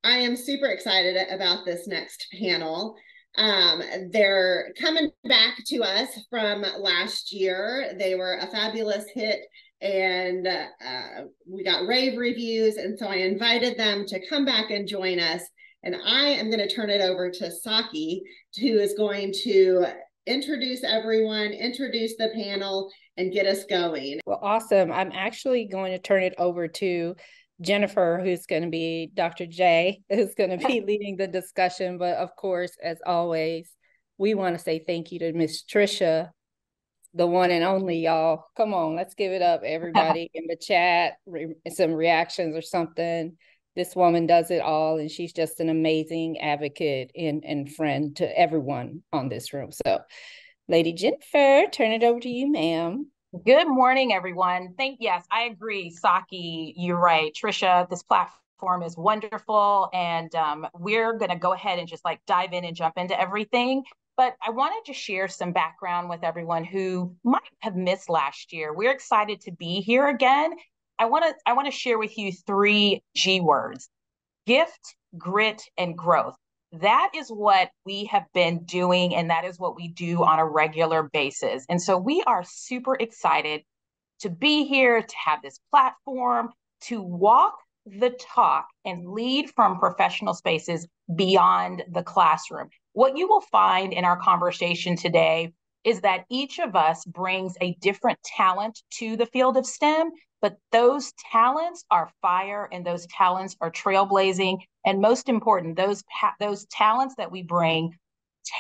I am super excited about this next panel. They're coming back to us from last year. They were a fabulous hit and we got rave reviews. And so I invited them to come back and join us. And I am going to turn it over to Saki, who is going to introduce everyone, introduce the panel, and get us going. Well, awesome. I'm actually going to turn it over to Jennifer, who's going to be Dr. J, who's going to be leading the discussion. But of course, as always, we want to say thank you to Miss Trisha, the one and only, y'all. Come on, let's give it up, everybody in the chat, some reactions or something. This woman does it all, and she's just an amazing advocate and friend to everyone on this room. So, Lady Jennifer, turn it over to you, ma'am. Good morning, everyone. Yes, I agree, Saki. You're right, Trisha. This platform is wonderful, and we're going to go ahead and just dive in and jump into everything. But I wanted to share some background with everyone who might have missed last year. We're excited to be here again. I want to share with you 3 G words: gift, grit, and growth. That is what we have been doing, and that is what we do on a regular basis. And so we are super excited to be here, to have this platform, to walk the talk and lead from professional spaces beyond the classroom. What you will find in our conversation today is that each of us brings a different talent to the field of STEM, but those talents are fire and those talents are trailblazing. And most important, those talents that we bring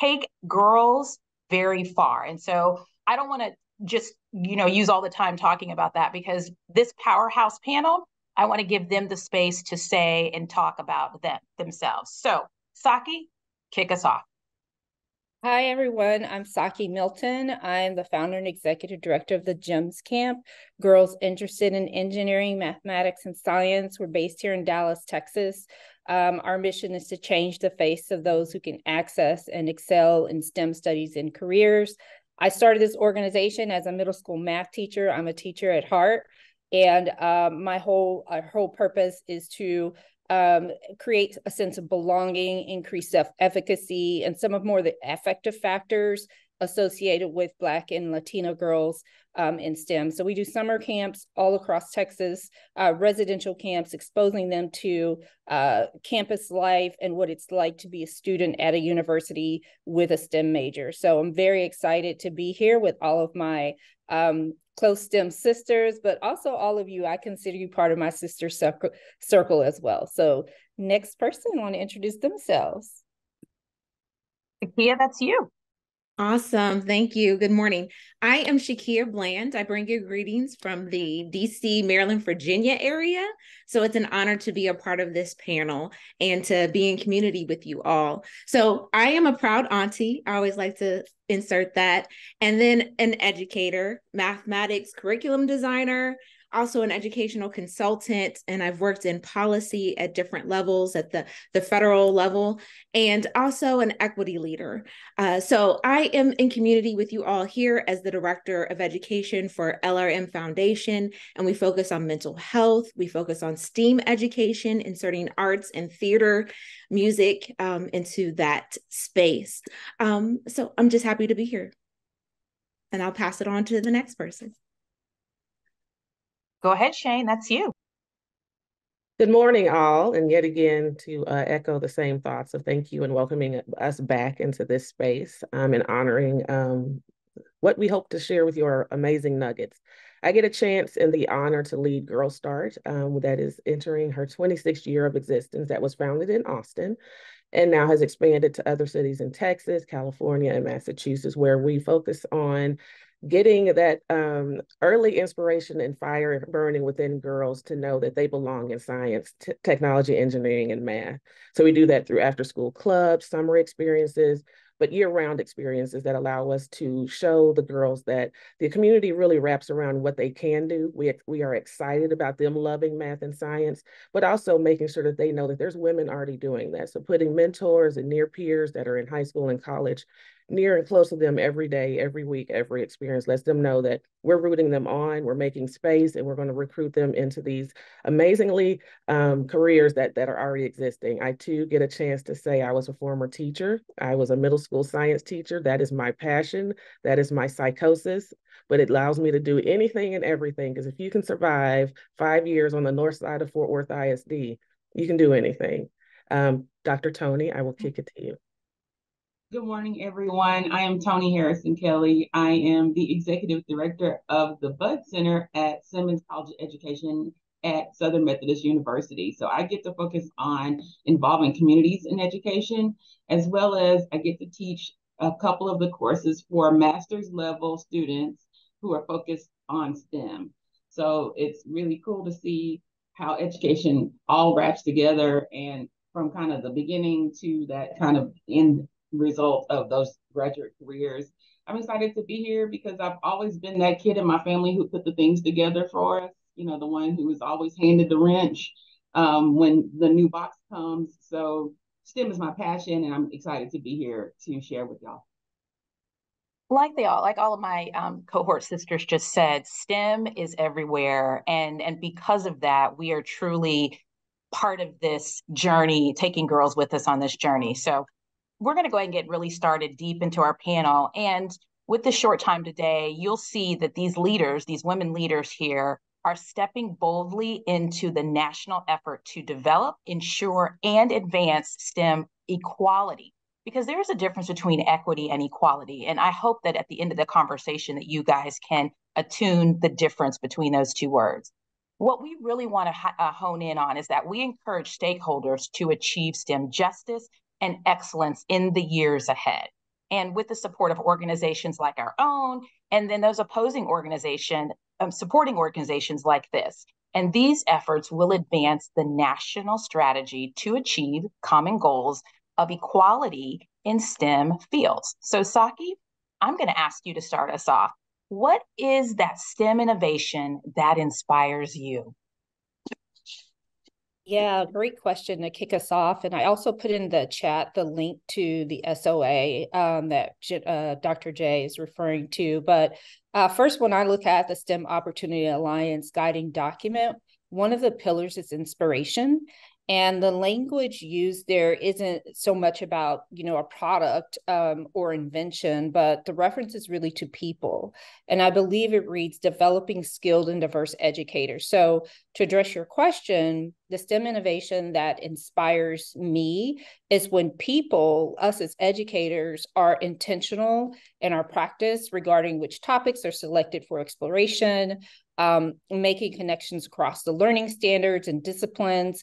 take girls very far. And so I don't want to just, use all the time talking about that, because this powerhouse panel, I want to give them the space to say and talk about themselves. So Saki, kick us off. Hi, everyone. I'm Saki Milton. I'm the founder and executive director of the GEMS Camp, Girls Interested in Engineering, Mathematics, and Science. We're based here in Dallas, Texas. Our mission is to change the face of those who can access and excel in STEM studies and careers. I started this organization as a middle school math teacher. I'm a teacher at heart. And my whole purpose is to create a sense of belonging, increase self-efficacy, and some of more the affective factors associated with Black and Latino girls in STEM. So we do summer camps all across Texas, residential camps, exposing them to campus life and what it's like to be a student at a university with a STEM major. So I'm very excited to be here with all of my close STEM sisters, but also all of you. I consider you part of my sister circle as well. So next person want to introduce themselves. Shakia, that's you. Awesome. Thank you. Good morning. I am Shakia Bland. I bring you greetings from the DC, Maryland, Virginia area. So it's an honor to be a part of this panel and to be in community with you all. So I am a proud auntie. I always like to insert that. And then an educator, mathematics curriculum designer, also an educational consultant, and I've worked in policy at different levels at the federal level, and also an equity leader. So I am in community with you all here as the Director of Education for LRM Foundation, and we focus on mental health, we focus on STEAM education, inserting arts and theater, music into that space. So I'm just happy to be here. And I'll pass it on to the next person. Go ahead, Shane, that's you. Good morning, all, and yet again to echo the same thoughts of thank you and welcoming us back into this space and honoring what we hope to share with your amazing nuggets. I get a chance and the honor to lead Girl Start, that is entering her 26th year of existence, that was founded in Austin and now has expanded to other cities in Texas, California, and Massachusetts, where we focus on getting that early inspiration and fire burning within girls to know that they belong in science, technology, engineering, and math. So we do that through after-school clubs, summer experiences, but year-round experiences that allow us to show the girls that the community really wraps around what they can do. We are excited about them loving math and science, but also making sure that they know that there's women already doing that. So putting mentors and near peers that are in high school and college near and close to them every day, every week, every experience. Lets them know that we're rooting them on, we're making space, and we're going to recruit them into these amazingly careers that are already existing. I too get a chance to say I was a former teacher. I was a middle school science teacher. That is my passion. That is my psychosis. But it allows me to do anything and everything, because if you can survive 5 years on the north side of Fort Worth ISD, you can do anything. Dr. Tony, I will kick it to you. Good morning, everyone. I am Tony Harrison Kelly. I am the Executive Director of the Bud Center at Simmons College of Education at Southern Methodist University. So I get to focus on involving communities in education, as well as I get to teach a couple of the courses for master's level students who are focused on STEM. So it's really cool to see how education all wraps together, and from kind of the beginning to that kind of end result of those graduate careers. I'm excited to be here because I've always been that kid in my family who put the things together for us, the one who was always handed the wrench when the new box comes. So STEM is my passion, and I'm excited to be here to share with y'all. Like all of my cohort sisters just said, STEM is everywhere. And because of that, we are truly part of this journey, taking girls with us on this journey. So we're going to go ahead and get really started deep into our panel. And with this short time today, you'll see that these leaders, these women leaders here, are stepping boldly into the national effort to develop, ensure, and advance STEM equality. Because there's a difference between equity and equality. And I hope that at the end of the conversation that you guys can attune the difference between those two words. What we really want to hone in on is that we encourage stakeholders to achieve STEM justice and excellence in the years ahead. And with the support of organizations like our own, and then those opposing organizations, supporting organizations like this. And these efforts will advance the national strategy to achieve common goals of equality in STEM fields. So Saki, I'm going to ask you to start us off. What is that STEM innovation that inspires you? Yeah, great question to kick us off. And I also put in the chat the link to the SOA that Dr. J is referring to. But first, when I look at the STEM Opportunity Alliance guiding document, one of the pillars is inspiration. And the language used there isn't so much about, a product or invention, but the reference is really to people. And I believe it reads developing skilled and diverse educators. So to address your question, the STEM innovation that inspires me is when people, us as educators, are intentional in our practice regarding which topics are selected for exploration, making connections across the learning standards and disciplines,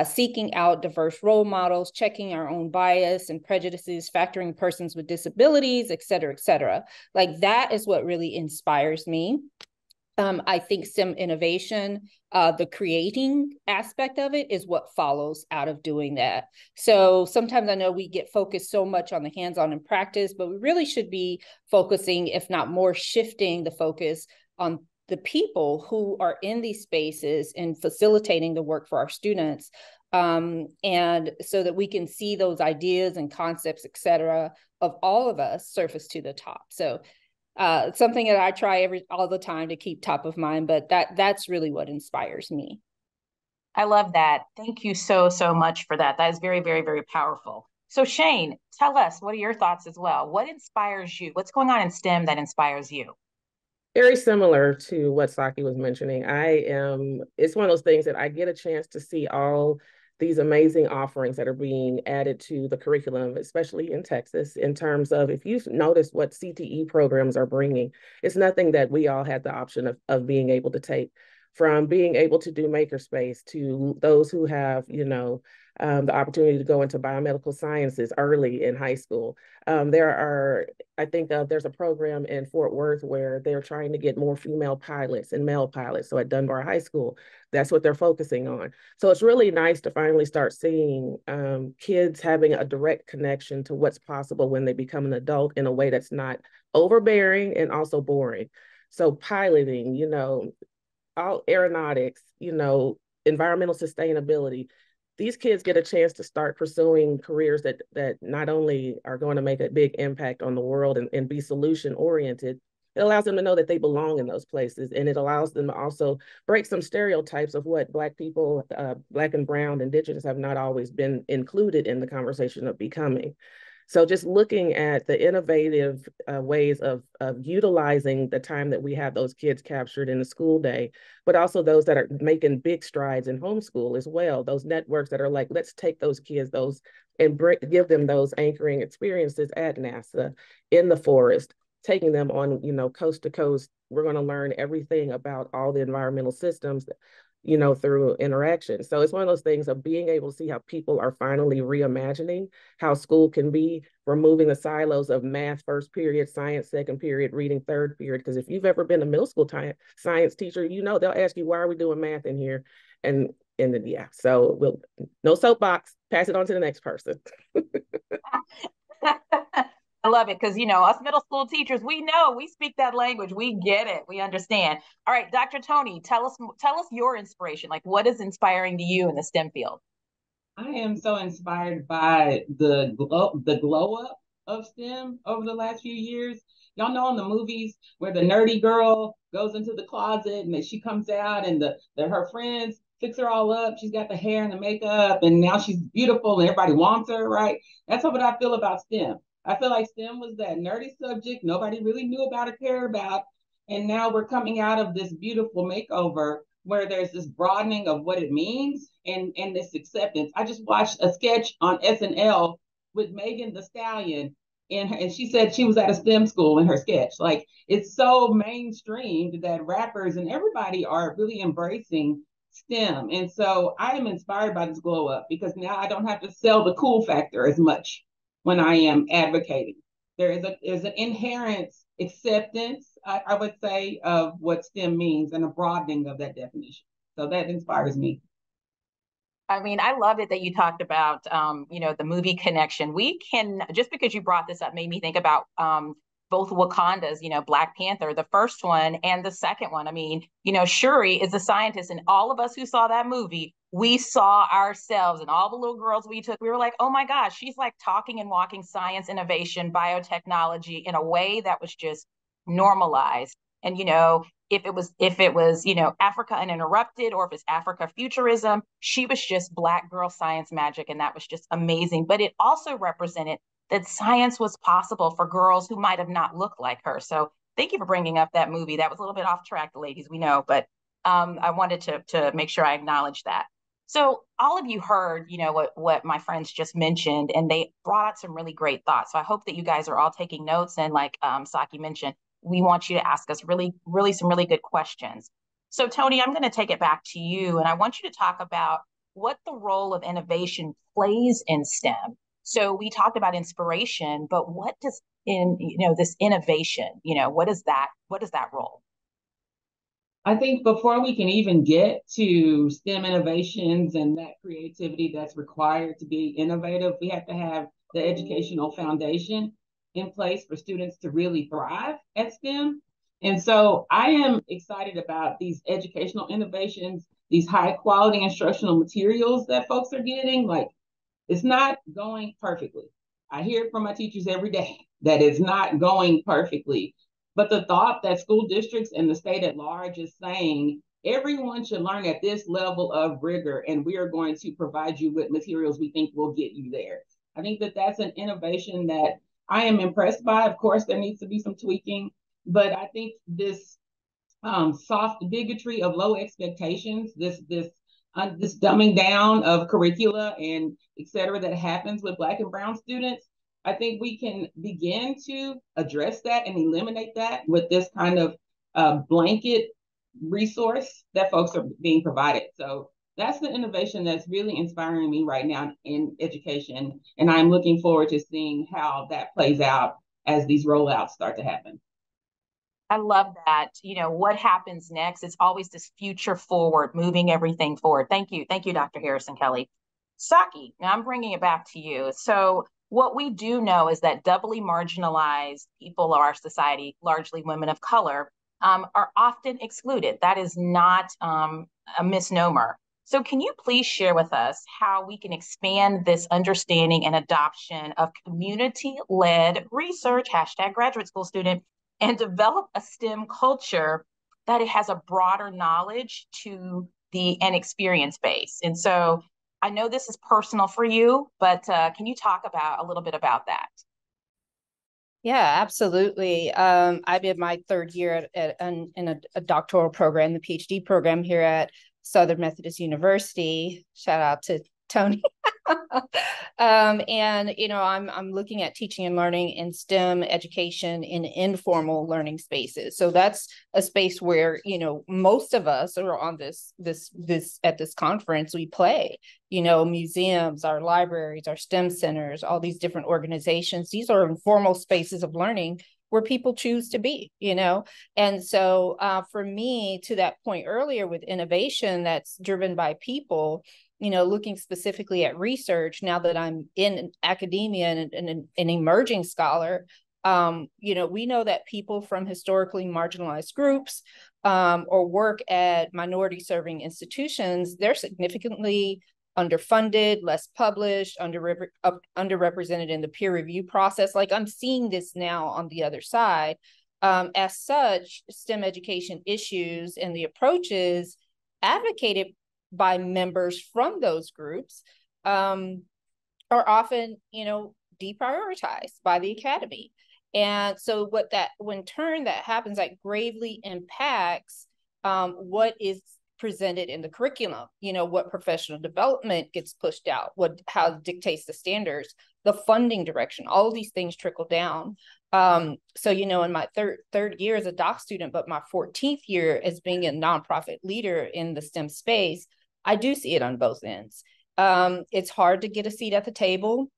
seeking out diverse role models, checking our own bias and prejudices, factoring persons with disabilities, et cetera, et cetera. Like that is what really inspires me. I think STEM innovation, the creating aspect of it is what follows out of doing that. So sometimes I know we get focused so much on the hands-on and practice, but we really should be focusing, if not more, shifting the focus on the people who are in these spaces and facilitating the work for our students. And so that we can see those ideas and concepts, et cetera, of all of us surface to the top. So something that I try all the time to keep top of mind, but that's really what inspires me. I love that. Thank you so much for that. That is very, very, very powerful. So Shane, tell us, what are your thoughts as well? What inspires you? What's going on in STEM that inspires you? Very similar to what Saki was mentioning. It's one of those things that I get a chance to see all these amazing offerings that are being added to the curriculum, especially in Texas, in terms of, if you've noticed what CTE programs are bringing, it's nothing that we all had the option of being able to take, from being able to do makerspace to those who have, the opportunity to go into biomedical sciences early in high school. There's a program in Fort Worth where they're trying to get more female pilots and male pilots. So at Dunbar High School, that's what they're focusing on. So it's really nice to finally start seeing kids having a direct connection to what's possible when they become an adult in a way that's not overbearing and also boring. So piloting, all aeronautics, environmental sustainability, these kids get a chance to start pursuing careers that not only are going to make a big impact on the world and be solution oriented. It allows them to know that they belong in those places, and it allows them to also break some stereotypes of what Black people, Black and Brown, Indigenous, have not always been included in the conversation of becoming. So just looking at the innovative ways of utilizing the time that we have those kids captured in the school day, but also those that are making big strides in homeschool as well. Those networks that are like, let's take those kids, and give them those anchoring experiences at NASA, in the forest, taking them on, coast to coast. We're going to learn everything about all the environmental systems, through interaction. So it's one of those things of being able to see how people are finally reimagining how school can be, removing the silos of math first period, science second period, reading third period. Because if you've ever been a middle school science teacher, they'll ask you, why are we doing math in here? And then, yeah, so no soapbox, pass it on to the next person. I love it because, us middle school teachers, we speak that language. We get it. We understand. All right, Dr. Tony, tell us your inspiration. Like, what is inspiring to you in the STEM field? I am so inspired by the glow up of STEM over the last few years. Y'all know in the movies where the nerdy girl goes into the closet and then she comes out and her friends fix her all up. She's got the hair and the makeup and now she's beautiful and everybody wants her, right? That's what I feel about STEM. I feel like STEM was that nerdy subject nobody really knew about or cared about. And now we're coming out of this beautiful makeover where there's this broadening of what it means and this acceptance. I just watched a sketch on SNL with Megan Thee Stallion, and she said she was at a STEM school in her sketch. Like, it's so mainstreamed that rappers and everybody are really embracing STEM. And so I am inspired by this glow up because now I don't have to sell the cool factor as much when I am advocating. There's an inherent acceptance, I would say, of what STEM means and a broadening of that definition. So that inspires me. I mean, I love it that you talked about, the movie connection. We can, just because you brought this up, made me think about both Wakandas, Black Panther, the first one and the second one. I mean, Shuri is a scientist, and all of us who saw that movie, we saw ourselves and all the little girls we took. We were like, oh my gosh, she's like talking and walking science, innovation, biotechnology in a way that was just normalized. And, if it was, Africa Uninterrupted, or if it's Africa Futurism, she was just Black girl science magic. And that was just amazing. But it also represented that science was possible for girls who might have not looked like her. So thank you for bringing up that movie. That was a little bit off track, ladies, we know, but I wanted to make sure I acknowledge that. So all of you heard, what my friends just mentioned, and they brought out some really great thoughts. So I hope that you guys are all taking notes. And like Saki mentioned, we want you to ask us really, really some really good questions. So Tony, I'm going to take it back to you, and I want you to talk about what the role of innovation plays in STEM. So we talked about inspiration, but what does this innovation, what is that role? I think before we can even get to STEM innovations and that creativity that's required to be innovative, we have to have the educational foundation in place for students to really thrive at STEM. And so I am excited about these educational innovations, these high quality instructional materials that folks are getting. Like, it's not going perfectly. I hear it from my teachers every day that it's not going perfectly. But the thought that school districts and the state at large is saying everyone should learn at this level of rigor, and we are going to provide you with materials we think will get you there. I think that that's an innovation that I am impressed by. Of course, there needs to be some tweaking, but I think this soft bigotry of low expectations, this dumbing down of curricula and et cetera that happens with Black and Brown students, I think we can begin to address that and eliminate that with this kind of blanket resource that folks are being provided. So that's the innovation that's really inspiring me right now in education. And I'm looking forward to seeing how that plays out as these rollouts start to happen. I love that. What happens next? It's always this future forward, moving everything forward. Thank you. Thank you, Dr. Harrison Kelly. Saki, now I'm bringing it back to you. So what we do know is that doubly marginalized people of our society, largely women of color, are often excluded. That is not a misnomer. So can you please share with us how we can expand this understanding and adoption of community-led research, hashtag graduate school student, and develop a STEM culture that it has a broader knowledge to the and experience base? And so I know this is personal for you, but can you talk about a little bit about that? Yeah, absolutely. I'm in my third year in a doctoral program, the PhD program here at Southern Methodist University. Shout out to Tony. And I'm looking at teaching and learning in STEM education in informal learning spaces. So that's a space where most of us are on this at this conference. We play, museums, our libraries, our STEM centers, all these different organizations. These are informal spaces of learning where people choose to be, And so for me, to that point earlier with innovation that's driven by people, looking specifically at research now that I'm in academia and an emerging scholar, we know that people from historically marginalized groups or work at minority serving institutions, they're significantly underfunded, less published, underrepresented in the peer review process. Like I'm seeing this now on the other side. As such, STEM education issues and the approaches advocated by members from those groups are often, deprioritized by the academy. And so when turn that happens, that gravely impacts what is presented in the curriculum, what professional development gets pushed out, how it dictates the standards, the funding direction, all of these things trickle down. So, in my third year as a doc student, but my 14th year as being a nonprofit leader in the STEM space, I do see it on both ends. It's hard to get a seat at the table,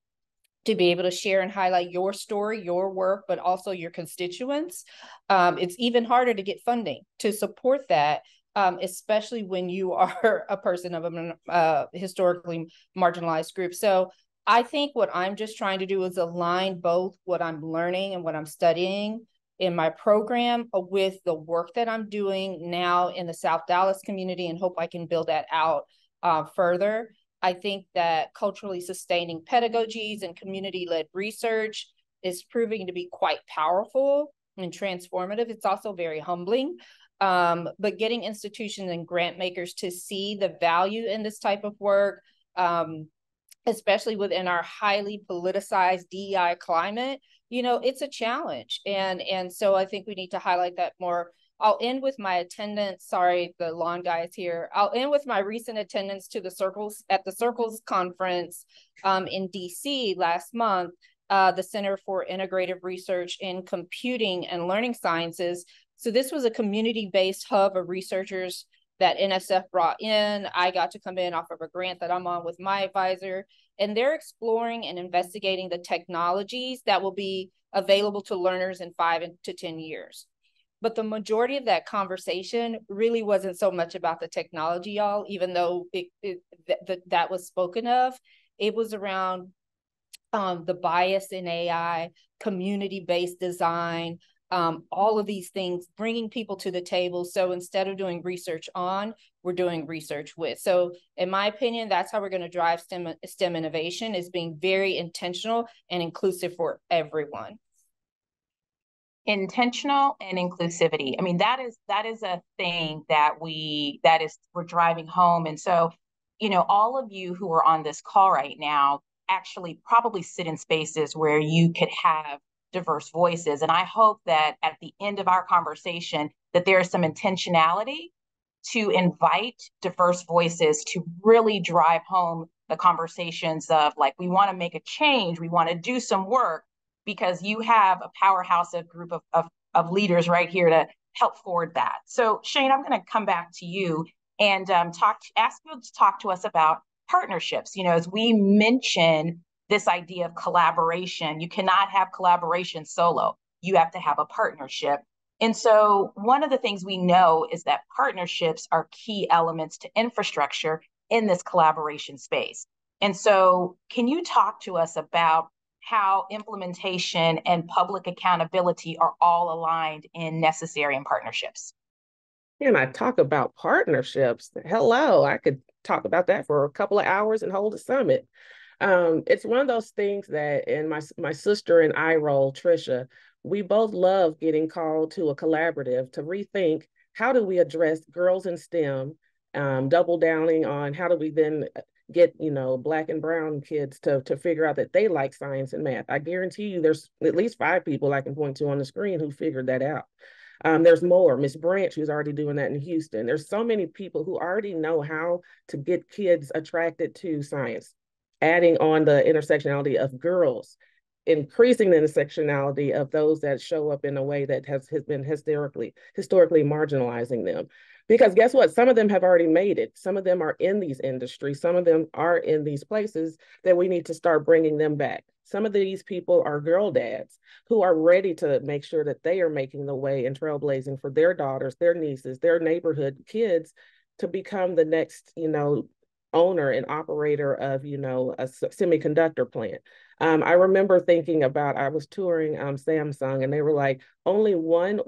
to be able to share and highlight your story, your work, but also your constituents. It's even harder to get funding to support that, especially when you are a person of a historically marginalized group. So I think what I'm just trying to do is align both what I'm learning and what I'm studying in my program with the work that I'm doing now in the South Dallas community, and hope I can build that out further. I think that culturally sustaining pedagogies and community-led research is proving to be quite powerful and transformative. It's also very humbling. But getting institutions and grant makers to see the value in this type of work, especially within our highly politicized DEI climate, it's a challenge. And so I think we need to highlight that more. I'll end with my attendance. Sorry, the lawn guy is here. I'll end with my recent attendance to the Circles conference in DC last month, the Center for Integrative Research in Computing and Learning Sciences. So this was a community-based hub of researchers that NSF brought in. I got to come in off of a grant that I'm on with my advisor, and they're exploring and investigating the technologies that will be available to learners in 5 to 10 years. But the majority of that conversation really wasn't so much about the technology, y'all, even though that was spoken of. It was around the bias in AI, community-based design, all of these things, bringing people to the table. So instead of doing research on, we're doing research with. So in my opinion, that's how we're going to drive STEM innovation, is being very intentional and inclusive for everyone. Intentional and inclusivity. I mean, that is a thing that we're driving home. And so, all of you who are on this call right now actually probably sit in spaces where you could have diverse voices. And I hope that at the end of our conversation, that there is some intentionality to invite diverse voices to really drive home the conversations of, like, we want to make a change, we want to do some work, because you have a powerhouse of group of leaders right here to help forward that. So Shane, I'm going to come back to you and ask you to talk to us about partnerships. As we mention this idea of collaboration, you cannot have collaboration solo. You have to have a partnership. And so one of the things we know is that partnerships are key elements to infrastructure in this collaboration space. And so can you talk to us about how implementation and public accountability are all aligned in necessary in partnerships? And I talk about partnerships. Hello, I could talk about that for a couple of hours and hold a summit. It's one of those things that, in my sister and I role, Trisha, we both love getting called to a collaborative to rethink how do we address girls in STEM, double downing on how do we then get Black and brown kids to figure out that they like science and math. I guarantee you there's at least 5 people I can point to on the screen who figured that out. There's more. Miss Branch, who's already doing that in Houston. There's so many people who already know how to get kids attracted to science, adding on the intersectionality of girls, increasing the intersectionality of those that show up in a way that has been historically marginalizing them. Because guess what? Some of them have already made it. Some of them are in these industries. Some of them are in these places that we need to start bringing them back. Some of these people are girl dads who are ready to make sure that they are making the way and trailblazing for their daughters, their nieces, their neighborhood kids to become the next, owner and operator of, a semiconductor plant. I remember thinking about, I was touring Samsung, and they were like, only one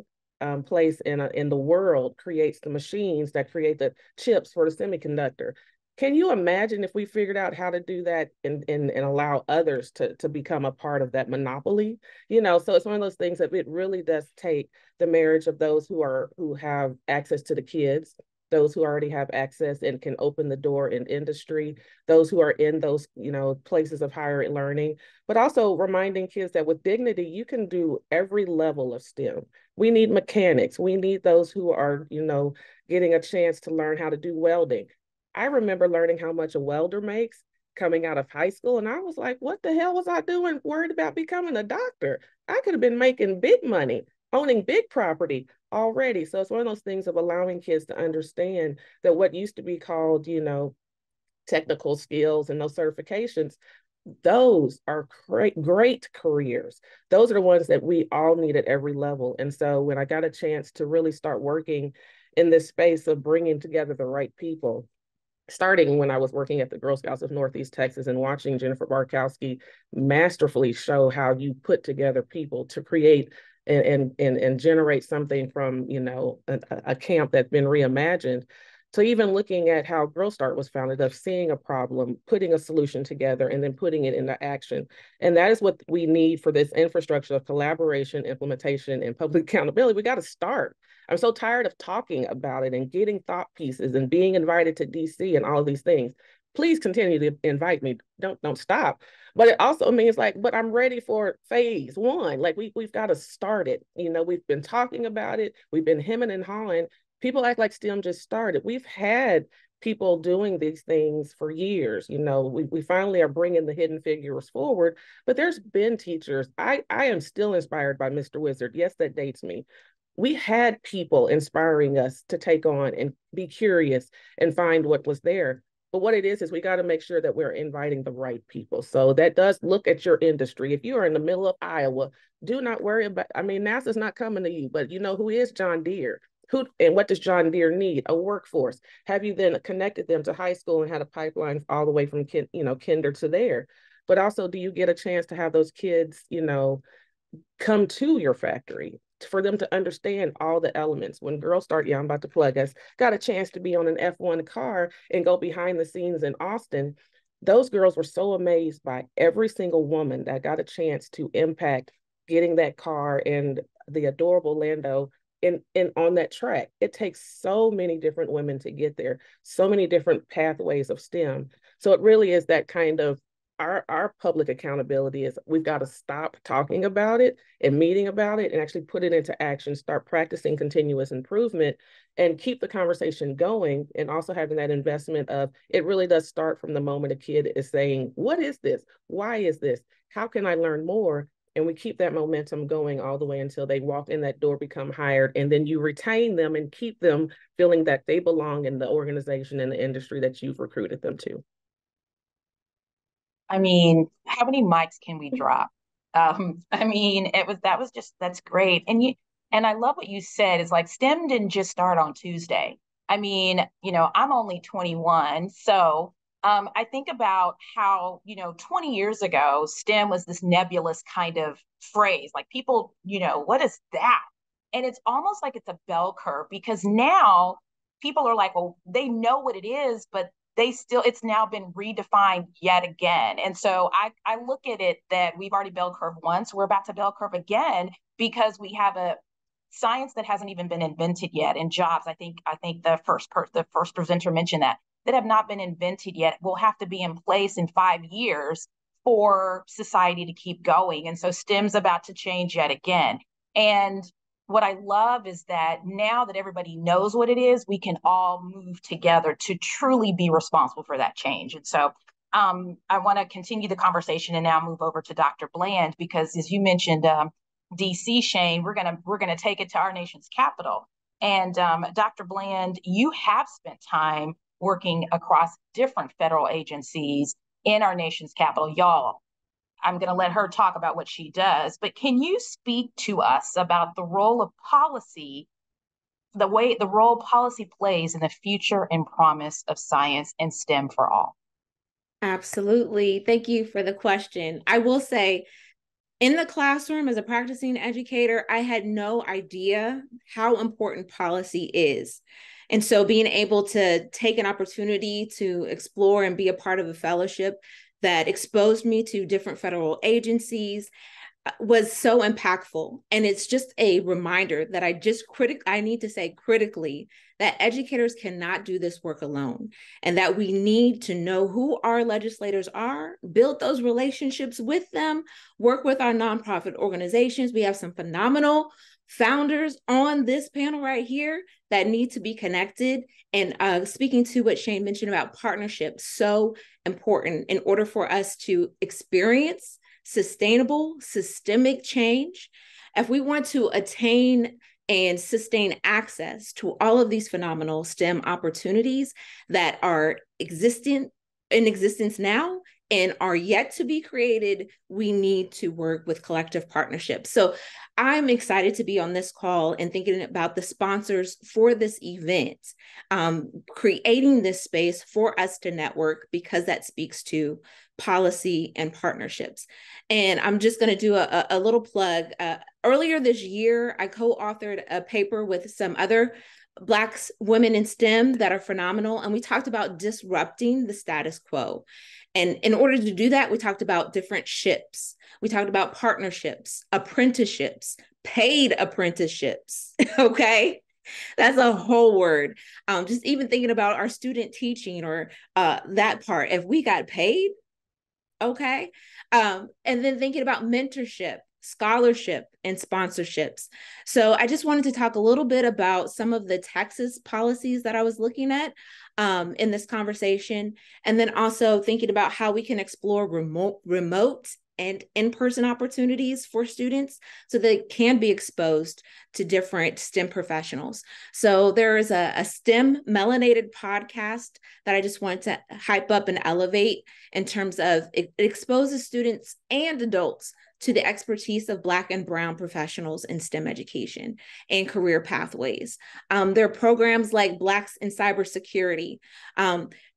place in the world creates the machines that create the chips for the semiconductor. Can you imagine if we figured out how to do that and allow others to become a part of that monopoly? So it's one of those things that it really does take the marriage of those who have access to the kids, those who already have access and can open the door in industry, those who are in those, places of higher learning, but also reminding kids that with dignity, you can do every level of STEM. We need mechanics. We need those who are, getting a chance to learn how to do welding. I remember learning how much a welder makes coming out of high school. And I was like, what the hell was I doing worried about becoming a doctor? I could have been making big money, owning big property already. So it's one of those things of allowing kids to understand that what used to be called, technical skills and those certifications, those are great careers. Those are the ones that we all need at every level. And so when I got a chance to really start working in this space of bringing together the right people, starting when I was working at the Girl Scouts of Northeast Texas and watching Jennifer Barkowski masterfully show how you put together people to create and generate something from, a camp that's been reimagined, to even looking at how Girl Start was founded, of seeing a problem, putting a solution together, and then putting it into action. And that is what we need for this infrastructure of collaboration, implementation, and public accountability. We got to start. I'm so tired of talking about it and getting thought pieces and being invited to DC and all of these things. Please continue to invite me. Don't stop. But it also means but I'm ready for phase one. Like we've got to start it. We've been talking about it. We've been hemming and hawing. People act like STEM just started. We've had people doing these things for years. We finally are bringing the hidden figures forward, but there's been teachers. I am still inspired by Mr. Wizard. Yes, that dates me. We had people inspiring us to take on and be curious and find what was there. But what it is we got to make sure that we're inviting the right people. So that does look at your industry. If you are in the middle of Iowa, do not worry about, NASA's not coming to you, but who is John Deere? And what does John Deere need? A workforce. Have you then connected them to high school and had a pipeline all the way from kinder to there? But also, do you get a chance to have those kids, come to your factory for them to understand all the elements? When Girls Start, I'm about to plug us, got a chance to be on an F1 car and go behind the scenes in Austin. Those girls were so amazed by every single woman that got a chance to impact getting that car and the adorable Lando in on that track. It takes so many different women to get there, so many different pathways of STEM. So it really is that kind of our public accountability is we've got to stop talking about it and meeting about it and actually put it into action, start practicing continuous improvement and keep the conversation going. And also having that investment of it really does start from the moment a kid is saying, what is this? Why is this? How can I learn more? And we keep that momentum going all the way until they walk in that door, become hired, and then you retain them and keep them feeling that they belong in the organization and the industry that you've recruited them to. How many mics can we drop? That's great. And I love what you said. It's like STEM didn't just start on Tuesday. I'm only 21. So I think about how, 20 years ago, STEM was this nebulous kind of phrase. Like people, what is that? And it's almost like it's a bell curve, because now people are like, well, they know what it is, but it's now been redefined yet again. And so I look at it that we've already bell curve once, we're about to bell curve again, because we have a science that hasn't even been invented yet, and jobs. I think the first presenter mentioned that have not been invented yet will have to be in place in 5 years for society to keep going. And so STEM's about to change yet again. And what I love is that now that everybody knows what it is, we can all move together to truly be responsible for that change. And so I want to continue the conversation and now move over to Dr. Bland, because as you mentioned, DC, Shane, we're gonna take it to our nation's capital. And Dr. Bland, you have spent time working across different federal agencies in our nation's capital. Y'all, I'm going to let her talk about what she does, but can you speak to us about the role of policy, the role policy plays in the future and promise of science and STEM for all? Absolutely. Thank you for the question. I will say, in the classroom as a practicing educator, I had no idea how important policy is. And so being able to take an opportunity to explore and be a part of a fellowship that exposed me to different federal agencies was so impactful. And it's just a reminder that I need to say critically that educators cannot do this work alone, and that we need to know who our legislators are, build those relationships with them, work with our nonprofit organizations. We have some phenomenal founders on this panel right here that need to be connected. And speaking to what Shane mentioned about partnerships, so important in order for us to experience sustainable, systemic change. If we want to attain and sustain access to all of these phenomenal STEM opportunities that are in existence now and are yet to be created, we need to work with collective partnerships. So I'm excited to be on this call and thinking about the sponsors for this event, creating this space for us to network, because that speaks to policy and partnerships. And I'm just going to do a little plug. Earlier this year, I co-authored a paper with some other Black women in STEM that are phenomenal. And we talked about disrupting the status quo. And in order to do that, we talked about different ships. We talked about partnerships, apprenticeships, paid apprenticeships, okay? That's a whole word. Just even thinking about our student teaching or that part, if we got paid, okay? And then thinking about mentorship, scholarship, and sponsorships. So I just wanted to talk a little bit about some of the Texas policies that I was looking at in this conversation, and then also thinking about how we can explore remote and in-person opportunities for students so they can be exposed to different STEM professionals. So there is a STEM melanated podcast that I just want to hype up and elevate in terms of it exposes students and adults to the expertise of Black and Brown professionals in STEM education and career pathways. There are programs like Blacks in Cybersecurity.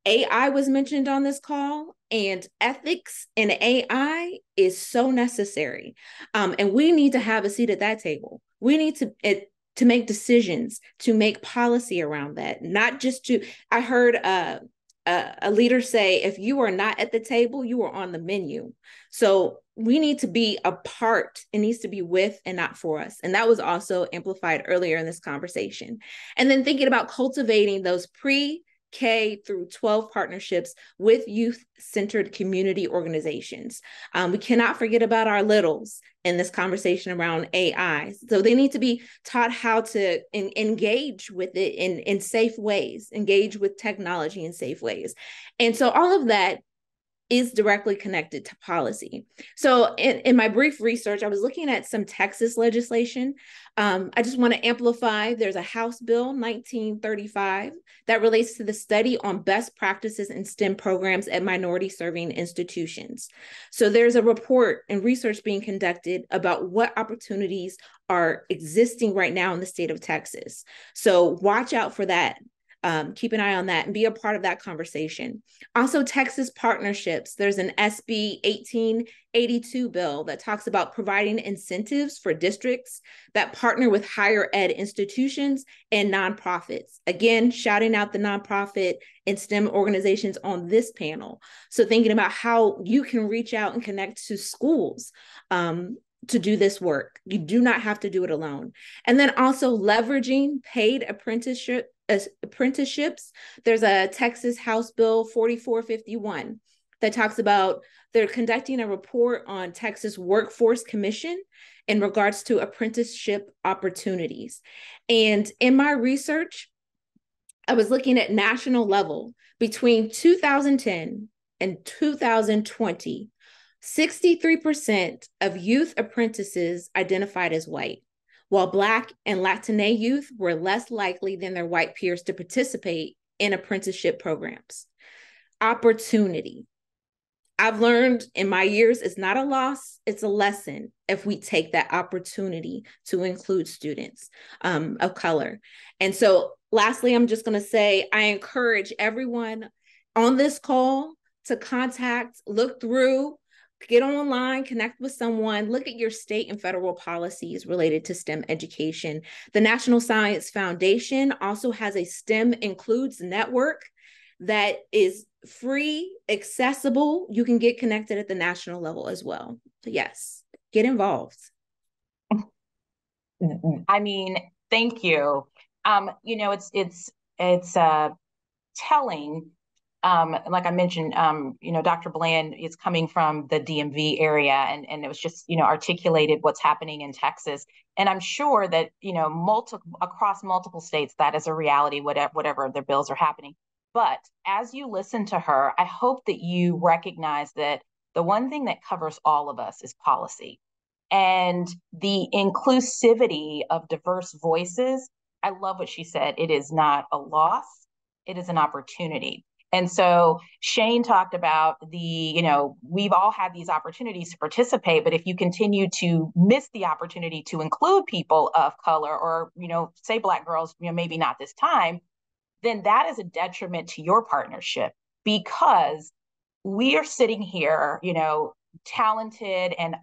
AI was mentioned on this call, and ethics in AI is so necessary. And we need to have a seat at that table. We need to make decisions, to make policy around that, not just to, I heard a leader say, if you are not at the table, you are on the menu. So we need to be a part. It needs to be with and not for us. And that was also amplified earlier in this conversation. And then thinking about cultivating those pre-K through 12 partnerships with youth-centered community organizations. We cannot forget about our littles in this conversation around AI. So they need to be taught how to engage with it in safe ways, engage with technology in safe ways. And so all of that is directly connected to policy. So in my brief research, I was looking at some Texas legislation. I just want to amplify, there's a House Bill 1935 that relates to the study on best practices in STEM programs at minority serving institutions. So there's a report and research being conducted about what opportunities are existing right now in the state of Texas. So watch out for that. Keep an eye on that and be a part of that conversation. Also, Texas partnerships. There's an SB 1882 bill that talks about providing incentives for districts that partner with higher ed institutions and nonprofits. Again, shouting out the nonprofit and STEM organizations on this panel. So thinking about how you can reach out and connect to schools to do this work. You do not have to do it alone. And then also leveraging paid apprenticeships. There's a Texas House Bill 4451 that talks about they're conducting a report on Texas Workforce Commission in regards to apprenticeship opportunities. And in my research, I was looking at national level between 2010 and 2020. 63% of youth apprentices identified as white, while Black and Latina youth were less likely than their white peers to participate in apprenticeship programs. Opportunity. I've learned in my years, it's not a loss, it's a lesson if we take that opportunity to include students of color. And so lastly, I'm just going to say, I encourage everyone on this call to contact, look through, get online, connect with someone, look at your state and federal policies related to STEM education. The National Science Foundation also has a STEM Includes network that is free, accessible. You can get connected at the national level as well. So yes, get involved. I mean, thank you. It's telling. Like I mentioned, Dr. Bland is coming from the DMV area, and it was just, articulated what's happening in Texas. And I'm sure that, across multiple states, that is a reality, whatever their bills are happening. But as you listen to her, I hope that you recognize that the one thing that covers all of us is policy. And the inclusivity of diverse voices, I love what she said. It is not a loss, it is an opportunity. And so Shane talked about we've all had these opportunities to participate, but if you continue to miss the opportunity to include people of color or, say Black girls, maybe not this time, then that is a detriment to your partnership, because we are sitting here, talented and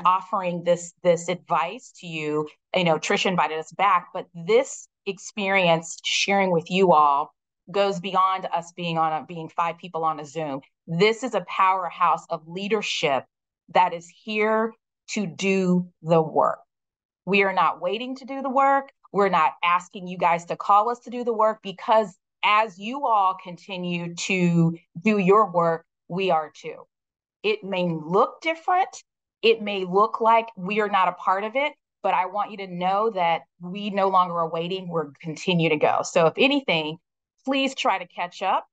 offering this advice to you. Trisha invited us back, but this experience sharing with you all goes beyond us being 5 people on a Zoom. This is a powerhouse of leadership that is here to do the work. We are not waiting to do the work. We're not asking you guys to call us to do the work, because as you all continue to do your work, we are too. It may look different. It may look like we are not a part of it, but I want you to know that we no longer are waiting. We're continue to go. So if anything, please try to catch up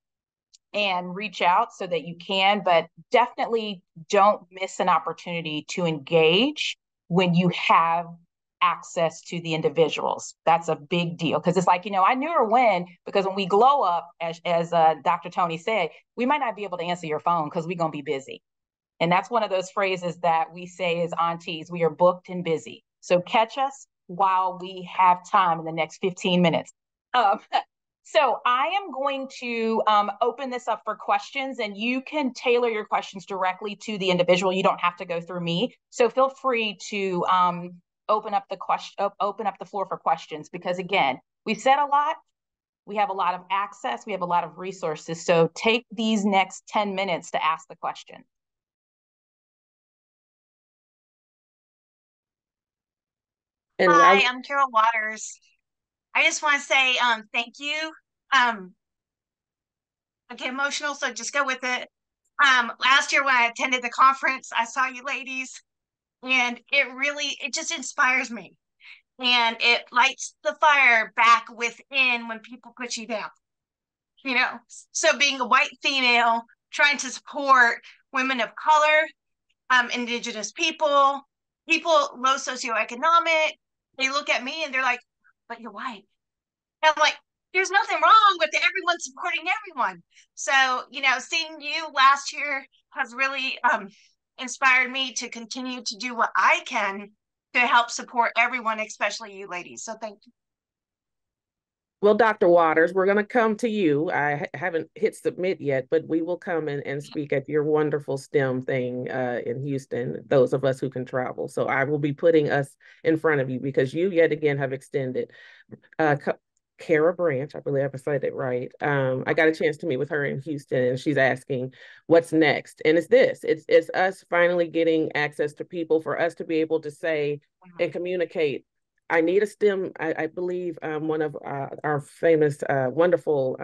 and reach out so that you can, but definitely don't miss an opportunity to engage when you have access to the individuals. That's a big deal, because it's like, I knew or when, because when we glow up, as Dr. Tony said, we might not be able to answer your phone because we're going to be busy. And that's one of those phrases that we say as aunties, we are booked and busy. So catch us while we have time in the next 15 minutes. So I am going to open this up for questions, and you can tailor your questions directly to the individual. You don't have to go through me. So feel free to open up the floor for questions, because again, we've said a lot. We have a lot of access. We have a lot of resources. So take these next 10 minutes to ask the question. Hi, I'm Carol Waters. I just want to say thank you. I get emotional, so just go with it. Last year when I attended the conference, I saw you ladies, and it just inspires me. And it lights the fire back within when people put you down. So being a white female, trying to support women of color, Indigenous people low socioeconomic, they look at me and they're like, but you're white. And I'm like, there's nothing wrong with everyone supporting everyone. So, seeing you last year has really inspired me to continue to do what I can to help support everyone, especially you ladies. So thank you. Well, Dr. Waters, we're going to come to you. I haven't hit submit yet, but we will come and speak at your wonderful STEM thing in Houston, those of us who can travel. So I will be putting us in front of you because you yet again have extended. Kara Branch, I believe I said it right. I got a chance to meet with her in Houston, and she's asking what's next. And it's us finally getting access to people for us to be able to say and communicate. I need a STEM. I believe one of our famous, wonderful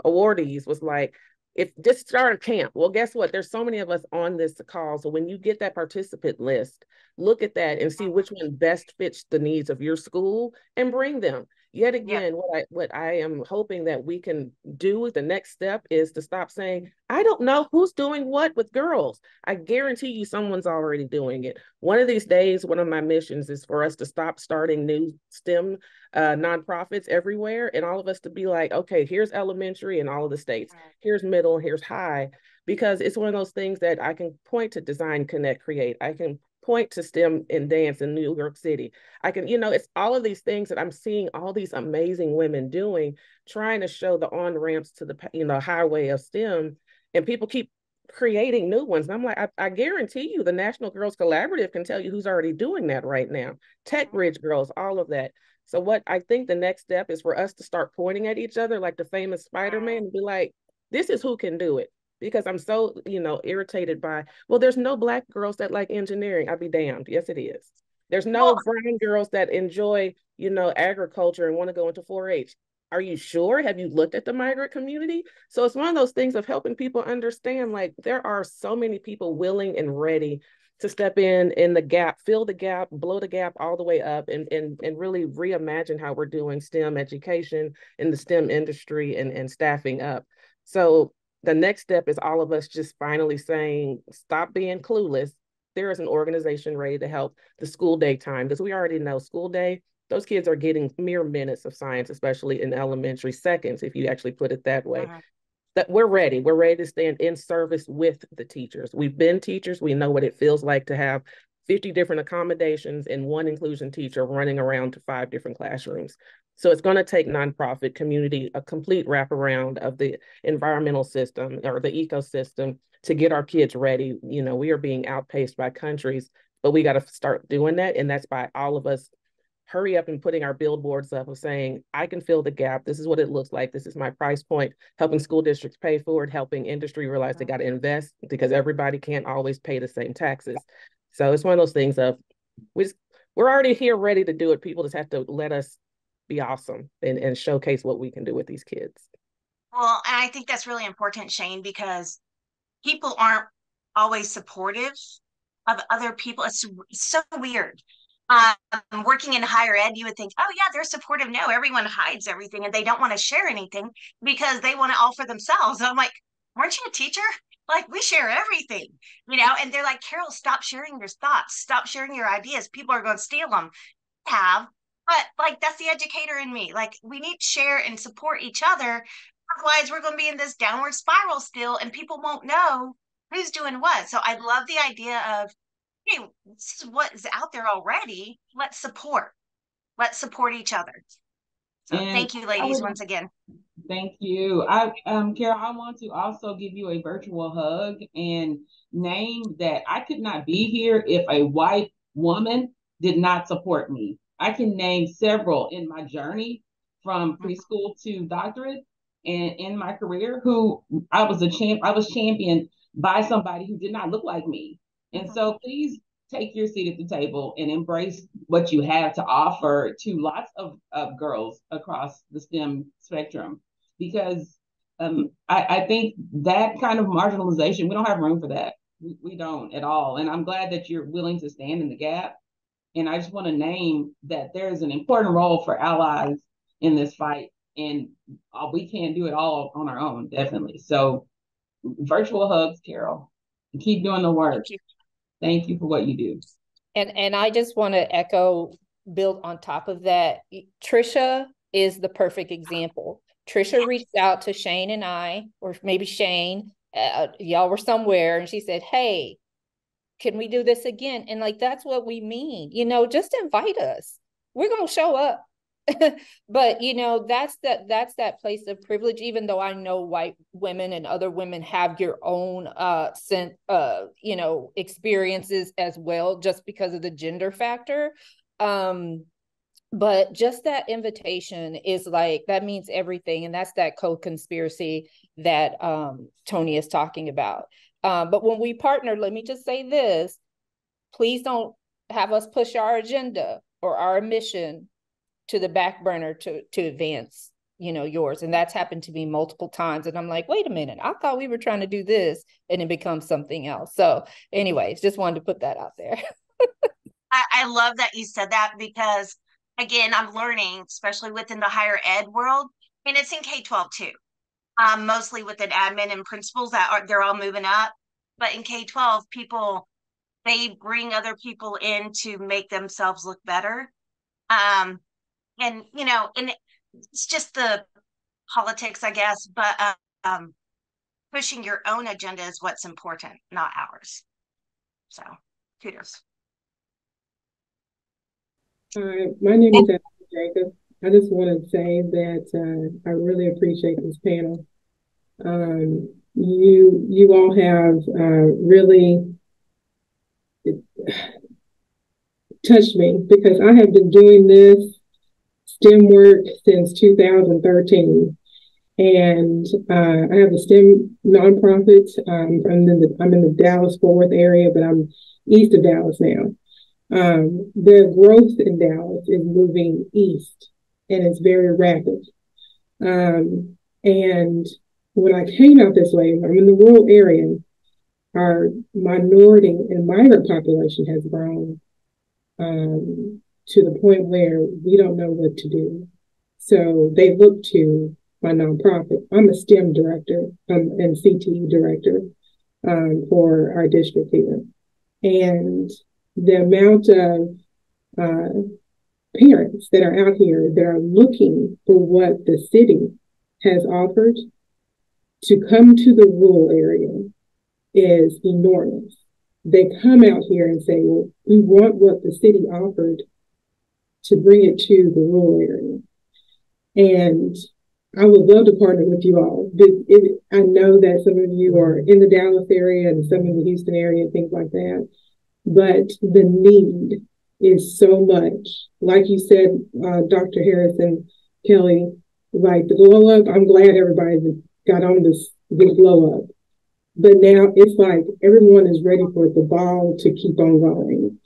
awardees was like, if just start a camp. Well, guess what? There's so many of us on this call. So when you get that participant list, look at that and see which one best fits the needs of your school and bring them. Yet again, what I am hoping that we can do with the next step is to stop saying, I don't know who's doing what with girls. I guarantee you someone's already doing it. One of these days, one of my missions is for us to stop starting new STEM nonprofits everywhere, and all of us to be like, okay, here's elementary in all of the states, here's middle, here's high, because it's one of those things that I can point to Design, Connect, Create. I can point to STEM and dance in New York City. I can, it's all of these things that I'm seeing all these amazing women doing, trying to show the on-ramps to the, highway of STEM, and people keep creating new ones. And I'm like, I guarantee you the National Girls Collaborative can tell you who's already doing that right now. Tech Bridge Girls, all of that. So what I think the next step is for us to start pointing at each other like the famous Spider-Man and be like, this is who can do it. Because I'm so, irritated by, well, there's no Black girls that like engineering. I'd be damned. Yes, it is. There's no brown girls that enjoy, agriculture and want to go into 4-H. Are you sure? Have you looked at the migrant community? So it's one of those things of helping people understand, like, there are so many people willing and ready to step in the gap, fill the gap, blow the gap all the way up, and really reimagine how we're doing STEM education in the STEM industry and staffing up. So the next step is all of us just finally saying, stop being clueless. There is an organization ready to help the school day time, because we already know school day, those kids are getting mere minutes of science, especially in elementary, seconds, if you actually put it that way. That we're ready to stand in service with the teachers. We've been teachers. We know what it feels like to have 50 different accommodations and one inclusion teacher running around to 5 different classrooms. So it's going to take nonprofit community, a complete wraparound of the environmental system or the ecosystem to get our kids ready. We are being outpaced by countries, but we got to start doing that. And that's by all of us hurry up and putting our billboards up of saying, I can fill the gap. This is what it looks like. This is my price point, helping school districts pay for it, helping industry realize they got to invest, because everybody can't always pay the same taxes. So it's one of those things of, we're already here ready to do it. People just have to let us be awesome and showcase what we can do with these kids. Well, and I think that's really important, Shane, because people aren't always supportive of other people. It's so weird. Working in higher ed, you would think, oh yeah, they're supportive. No, everyone hides everything and they don't want to share anything because they want it all for themselves. And I'm like, weren't you a teacher? Like, we share everything, and they're like, Carol, stop sharing your thoughts. Stop sharing your ideas. People are going to steal them. But like, that's the educator in me. Like, we need to share and support each other. Otherwise, we're going to be in this downward spiral still, and people won't know who's doing what. So I love the idea of, hey, this is what is out there already. Let's support each other. So thank you, ladies, once again. Thank you. Carol, I want to also give you a virtual hug and name that I could not be here if a white woman did not support me. I can name several in my journey from preschool to doctorate and in my career who I was championed by somebody who did not look like me. And so please take your seat at the table and embrace what you have to offer to lots of girls across the STEM spectrum, because I think that kind of marginalization, we don't have room for that. We don't at all. And I'm glad that you're willing to stand in the gap. And I just want to name that there's an important role for allies in this fight. And we can't do it all on our own, definitely. So virtual hugs, Carol. Keep doing the work. Thank you for what you do. And I just want to echo, build on top of that. Trisha is the perfect example. Trisha reached out to Shane and I, or maybe Shane, y'all were somewhere, and she said, hey, can we do this again? And like, that's what we mean, just invite us. We're going to show up. But that's that place of privilege, even though I know white women and other women have your own experiences as well, just because of the gender factor. But just that invitation is like, that means everything. And that's that co-conspiracy that Tony is talking about. But when we partner, let me just say this, please don't have us push our agenda or our mission to the back burner to advance, yours. And that's happened to me multiple times. And I'm like, wait a minute, I thought we were trying to do this, and it becomes something else. So anyways, just wanted to put that out there. I love that you said that, because again, I'm learning, especially within the higher ed world, and it's in K-12 too. Mostly within admin and principals they're all moving up. But in K-12, they bring other people in to make themselves look better. And it's just the politics, I guess, but pushing your own agenda is what's important, not ours. So kudos. My name is Ashley Jacob. I just want to say that I really appreciate this panel. You all have really touched me, because I have been doing this STEM work since 2013. And I have a STEM nonprofit. I'm in the Dallas-Fort Worth area, but I'm east of Dallas now. The growth in Dallas is moving east, and it's very rapid. And when I came out this way, I'm in the rural area, our minority and migrant population has grown to the point where we don't know what to do. So they look to my nonprofit. I'm a STEM director and CTE director for our district here. And the amount of parents that are out here that are looking for what the city has offered to come to the rural area is enormous. They come out here and say, well, we want what the city offered to bring it to the rural area. And I would love to partner with you all. I know that some of you are in the Dallas area and some in the Houston area and things like that, but the need is so much. Like you said, Dr. Harrison, Kelly, like the glow up, I'm glad everybody got on this glow up. But now it's like everyone is ready for the ball to keep on going.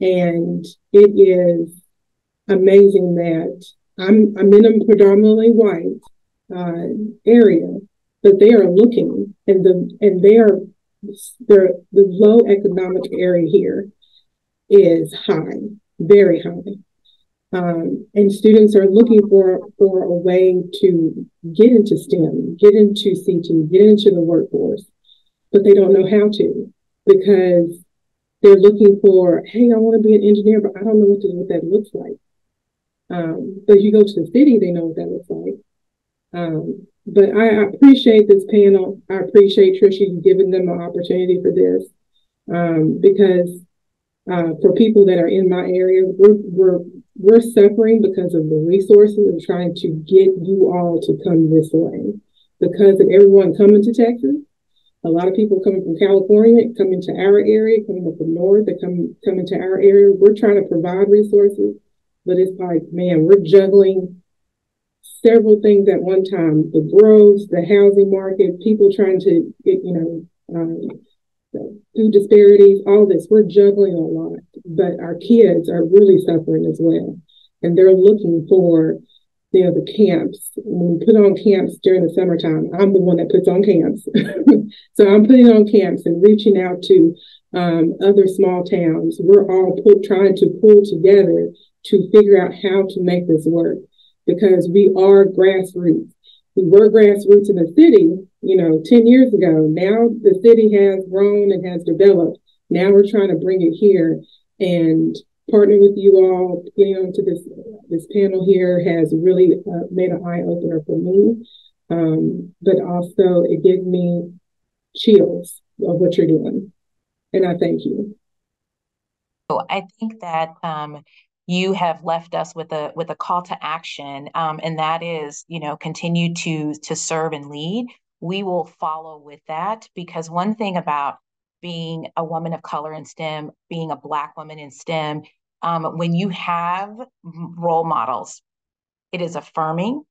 And it is amazing that I'm in a predominantly white area, but they are looking, and the low economic area here is high, very high. And students are looking for a way to get into STEM, get into CT, get into the workforce, but they don't know how to, because they're looking for, hey, I want to be an engineer, but I don't know what that looks like. But you go to the city, they know what that looks like. But I appreciate this panel. I appreciate Trisha, you giving them an opportunity for this, because for people that are in my area, we're suffering because of the resources and trying to get you all to come this way. Because of everyone coming to Texas, a lot of people coming from California, coming to our area, coming up from north, they coming to our area. We're trying to provide resources, but it's like, man, we're juggling several things at one time: the growth, the housing market, people trying to get, food disparities, all this. We're juggling a lot, but our kids are really suffering as well, and they're looking for, the camps. When we put on camps during the summertime, I'm the one that puts on camps. So I'm putting on camps and reaching out to other small towns. We're all trying to pull together to figure out how to make this work, because we are grassroots. We were grassroots in the city, 10 years ago. Now the city has grown and has developed. Now we're trying to bring it here, and partner with you all. Getting onto this panel here has really made an eye opener for me, but also it gives me chills of what you're doing, and I thank you. I think that you have left us with a call to action, and that is, continue to serve and lead. We will follow with that, because one thing about being a woman of color in STEM, being a Black woman in STEM, when you have role models, it is affirming.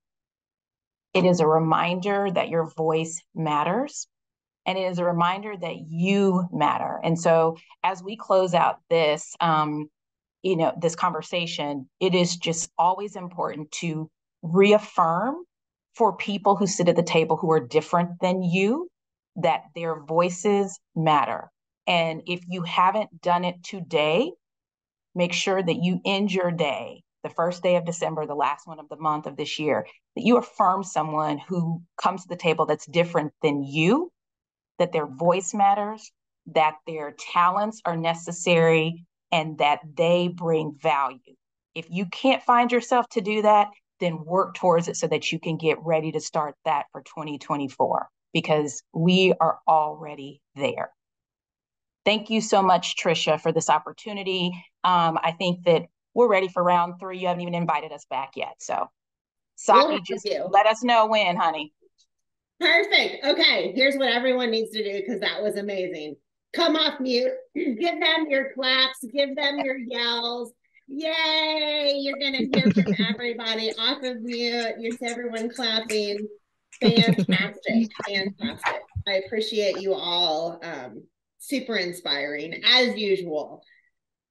It is a reminder that your voice matters. And it is a reminder that you matter. And so as we close out this, this conversation, it is just always important to reaffirm for people who sit at the table who are different than you, that their voices matter. And if you haven't done it today, make sure that you end your day, the first day of December, the last one of the month of this year, that you affirm someone who comes to the table that's different than you, that their voice matters, that their talents are necessary, and that they bring value. If you can't find yourself to do that, then work towards it so that you can get ready to start that for 2024, because we are already there. Thank you so much, Trisha, for this opportunity. I think that we're ready for round 3. You haven't even invited us back yet. So, Saki, just let us know when, honey. Perfect. Okay, here's what everyone needs to do, because that was amazing. Come off mute, give them your claps, give them your yells. Yay! You're going to hear from everybody off of mute. Here's everyone clapping. Fantastic. Fantastic. I appreciate you all. Super inspiring, as usual.